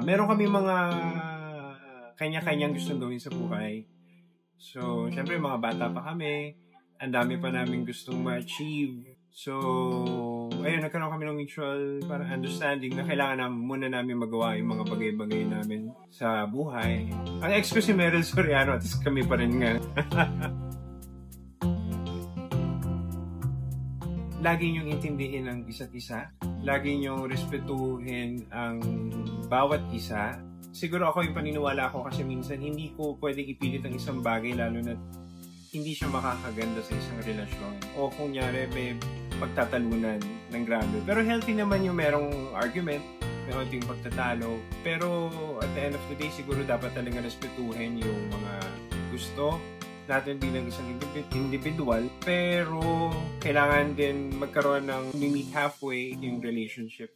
meron kami mga kanya-kanyang gustong gawin sa buhay. So, syempre, mga bata pa kami. Ang dami pa namin gustong ma-achieve. So, ayun, nagkaroon kami ng mutual parang understanding na kailangan muna namin magawa yung mga bagay-bagay namin sa buhay. Ang ex ko si Meryl Soriano at kami pa rin nga. Lagi niyong intindihin ang isa't isa. Lagi niyong respetuhin ang bawat isa. Siguro ako yung paniniwala ko kasi minsan hindi ko pwedeng ipilit ang isang bagay lalo na hindi siya makakaganda sa isang relasyon. O kung nyari may pagtatalunan ng grabe. Pero healthy naman yung merong argument, may onting pagtatalo. Pero at the end of the day, siguro dapat talaga respetuhin yung mga gusto natin bilang isang individual. Pero kailangan din magkaroon ng meet halfway yung relationship.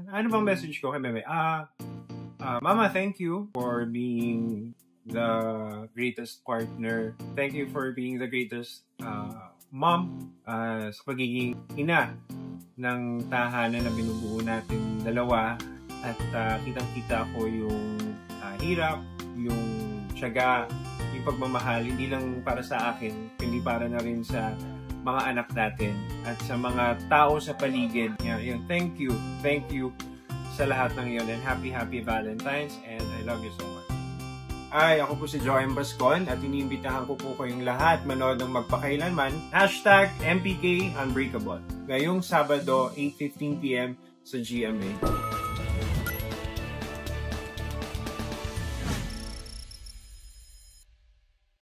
Ano bang message ko kay Meme? Mama, thank you for being the greatest partner. Thank you for being the greatest mom sa pagiging ina ng tahanan na binubuo natin dalawa. At kitang-kita ko yung hirap, yung tiyaga, yung pagmamahal, hindi lang para sa akin, kundi para na rin sa mga anak natin at sa mga tao sa paligid. Yun, thank you sa lahat ng iyon, and happy Valentine's, and I love you so much. Ako po si Joem Bascon at iniimbitahan ko po kayong lahat manood ng magpakailanman #MPK Unbreakable ngayong Sabado 8:15 PM sa GMA.